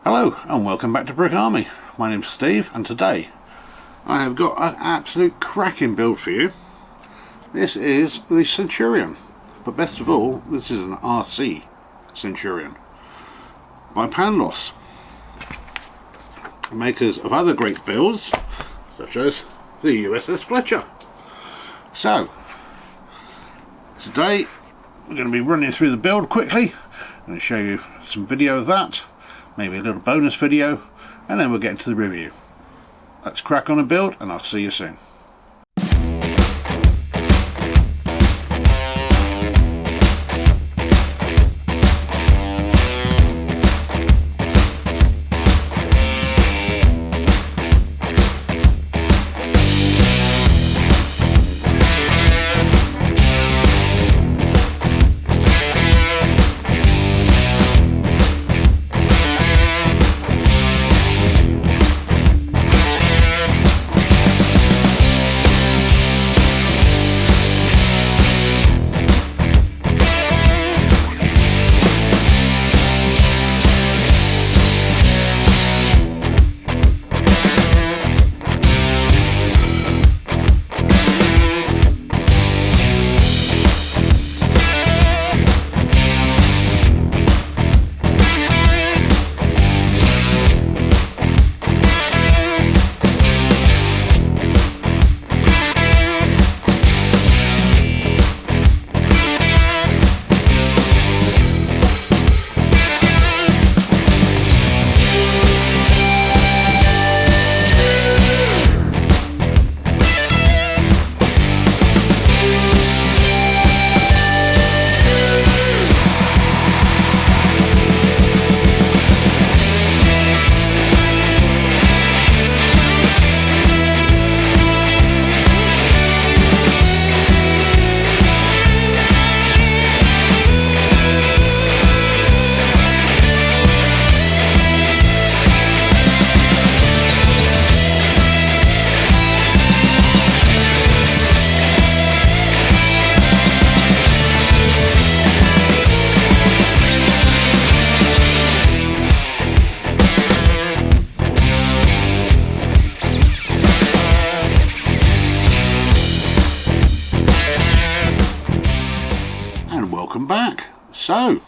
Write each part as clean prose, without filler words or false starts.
Hello and welcome back to Brick Army. My name's Steve and today I have got an absolute cracking build for you. This is the Centurion, but best of all this is an RC Centurion by Panlos, makers of other great builds such as the USS Fletcher. So today we're going to be running through the build quickly. I'm going to show you some video of that, maybe a little bonus video, and then we'll get into the review. Let's crack on a build and I'll see you soon. Welcome back. So,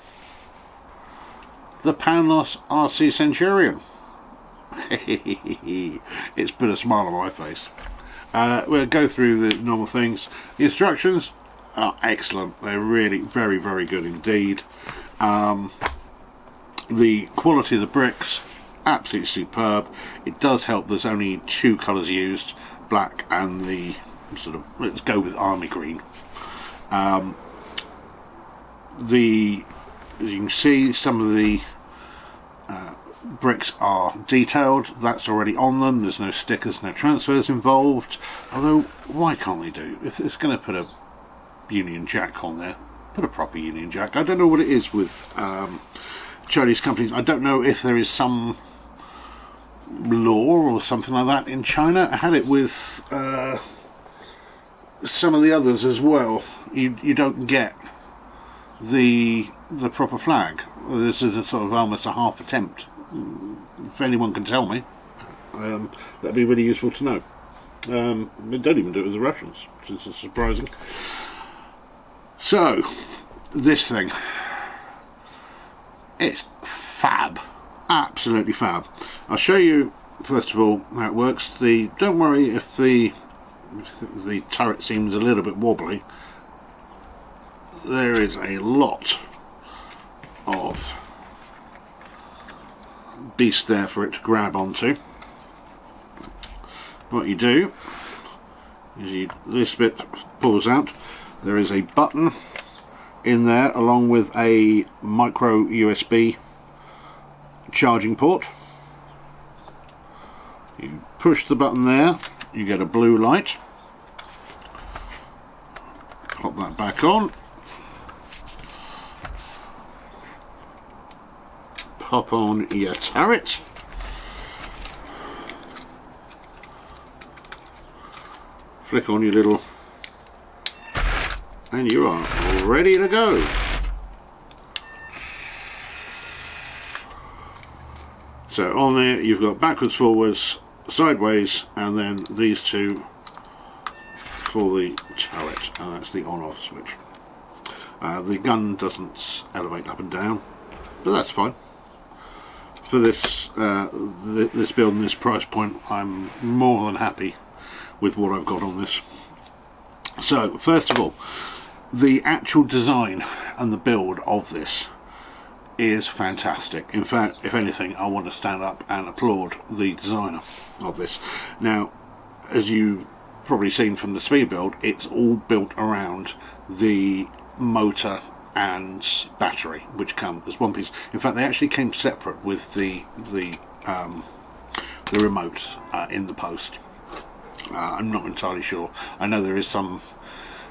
the Panlos RC Centurion. It's put a smile on my face. We'll go through the normal things. The instructions are excellent. They're really very, very good indeed. The quality of the bricks, absolutely superb. It does help there's only two colours used, black and the sort of, let's go with army green. As you can see, some of the bricks are detailed. That's already on them. There's no stickers, no transfers involved. Although, why can't they do? If it's going to put a Union Jack on there, put a proper Union Jack. I don't know what it is with Chinese companies. I don't know if there is some law or something like that in China. I had it with some of the others as well. You don't get the proper flag. This is a sort of almost a half attempt. If anyone can tell me, that'd be really useful to know. They don't even do it with the Russians, which is surprising. So, this thing, it's fab, absolutely fab. I'll show you first of all how it works. Don't worry if the turret seems a little bit wobbly. There is a lot of beast there for it to grab onto. What you do is this bit pulls out. There is a button in there along with a micro USB charging port. You push the button there, you get a blue light. Pop that back on. Pop on your turret. Flick on your little, and you are ready to go. So on there you've got backwards, forwards, sideways, and then these two for the turret, and that's the on-off switch. The gun doesn't elevate up and down, but that's fine. For this this build and this price point, I'm more than happy with what I've got on this. So first of all, the actual design and the build of this is fantastic. In fact, if anything, I want to stand up and applaud the designer of this. Now, as you've probably seen from the speed build, it's all built around the motor and battery, which come as one piece. In fact, they actually came separate with the remote in the post. I'm not entirely sure. I know there is some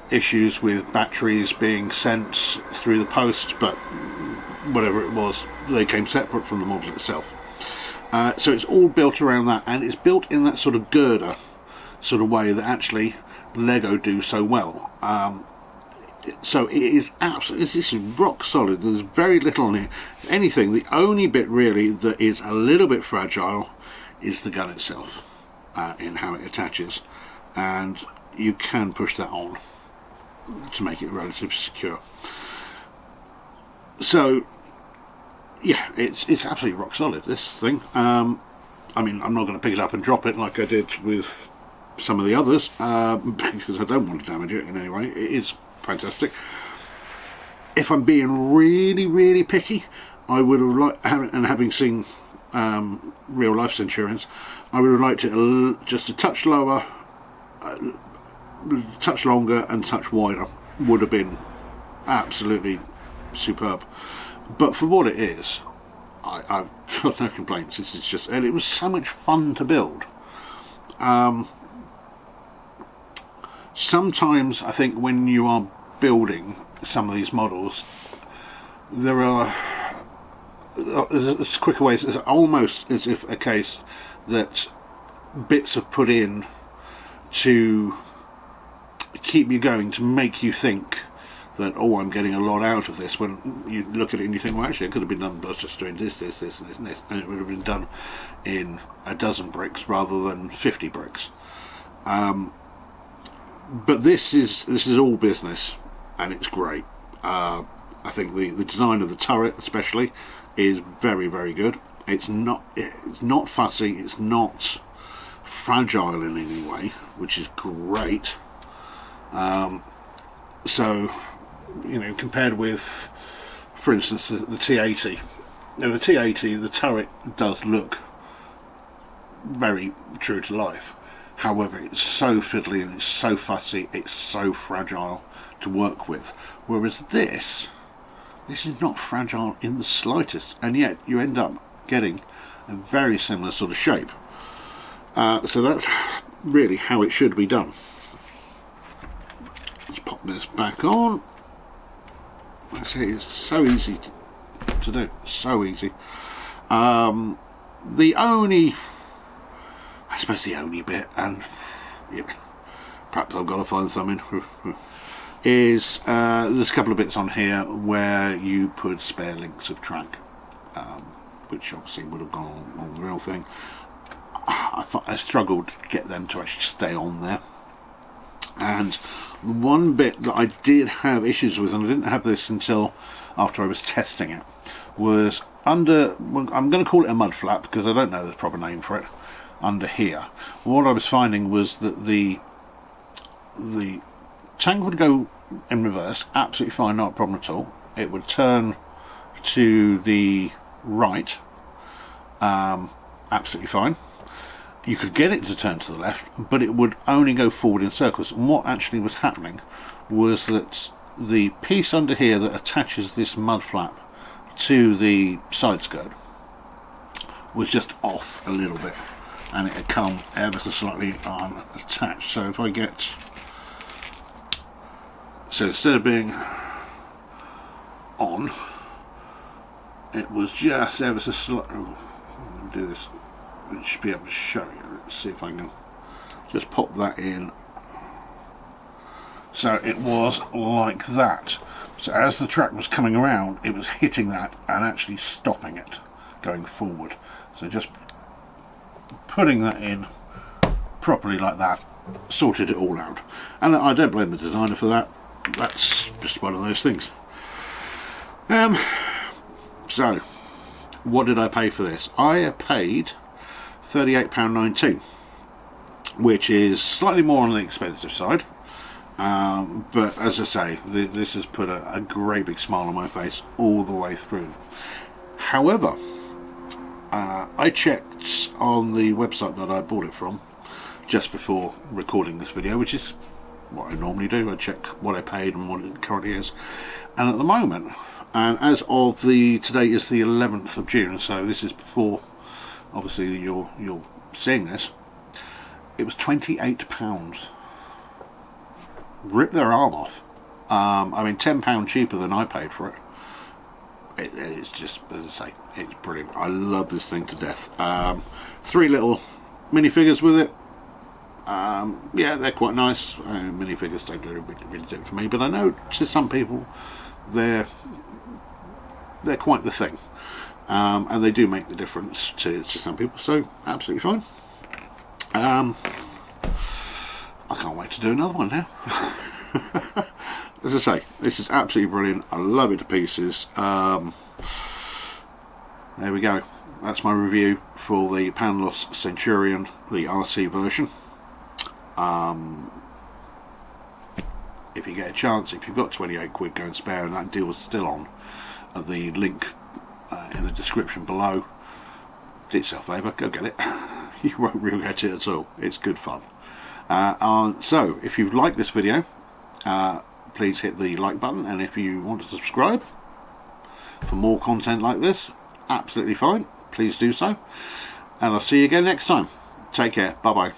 issues with batteries being sent through the post, but whatever it was, they came separate from the model itself. So it's all built around that, and it's built in that sort of girder sort of way that actually Lego do so well. So it is absolutely, this is rock solid. There's very little on it. If anything, the only bit really that is a little bit fragile is the gun itself, in how it attaches, and you can push that on to make it relatively secure. So yeah, it's absolutely rock solid, this thing. I mean, I'm not going to pick it up and drop it like I did with some of the others, because I don't want to damage it in any way. It is fantastic. If I'm being really picky, I would have liked, and having seen real life Centurions, I would have liked it just a touch lower, touch longer and touch wider. Would have been absolutely superb. But for what it is, I've got no complaints. This is just, and it was so much fun to build. Sometimes I think when you are building some of these models, there are quicker ways. It's almost as if a case that bits are put in to keep you going, to make you think that, oh, I'm getting a lot out of this, when you look at it and you think, well, actually it could have been done by just doing this and this, and it would have been done in a dozen bricks rather than 50 bricks. But this is all business, and it's great. I think the design of the turret especially is very good. It's not fussy, it's not fragile in any way, which is great. So, you know, compared with, for instance, the T80. Now, the T80, the turret does look very true to life. However, it's so fiddly and it's so fussy, it's so fragile to work with. Whereas this is not fragile in the slightest, and yet you end up getting a very similar sort of shape. So that's really how it should be done. Let's pop this back on. I say it's so easy to do, so easy. The only, I suppose the only bit, and yeah, perhaps I've got to find something, is there's a couple of bits on here where you put spare links of track, which obviously would have gone on the real thing. I struggled to get them to actually stay on there. And the one bit that I did have issues with, and I didn't have this until after I was testing it, was under, well, I'm going to call it a mud flap because I don't know the proper name for it, under here. What I was finding was that the tank would go in reverse, absolutely fine, not a problem at all. It would turn to the right, absolutely fine. You could get it to turn to the left, but it would only go forward in circles. And what actually was happening was that the piece under here that attaches this mud flap to the side skirt was just off a little bit, and it had come ever so slightly unattached. So if I get, so instead of being on, it was just ever so slightly, let me do this, I should be able to show you. Let's see if I can just pop that in. So it was like that. So as the track was coming around, it was hitting that and actually stopping it. going forward. So just putting that in properly like that sorted it all out, and I don't blame the designer for that. That's just one of those things. So what did I pay for this? I paid £38.19, which is slightly more on the expensive side, but as I say, this has put a great big smile on my face all the way through. However, I checked on the website that I bought it from just before recording this video, which is what I normally do. I check what I paid and what it currently is, and at the moment, and as of today is the 11th of June, so this is before obviously you're seeing this, it was £28. Rip their arm off. I mean, £10 cheaper than I paid for it. It's just, as I say, it's brilliant. I love this thing to death. 3 little minifigures with it. Yeah, they're quite nice. Minifigures don't really do it for me, but I know to some people they're quite the thing, and they do make the difference to some people. So absolutely fine. I can't wait to do another one now. As I say, this is absolutely brilliant. I love it to pieces. There we go. That's my review for the Panlos Centurion, the RC version. If you get a chance, if you've got 28 quid going spare and that deal is still on, the link in the description below, do yourself a favour, go get it. You won't regret it at all. It's good fun. So if you've liked this video, please hit the like button, and if you want to subscribe for more content like this, absolutely fine, please do so, and I'll see you again next time. Take care, bye bye.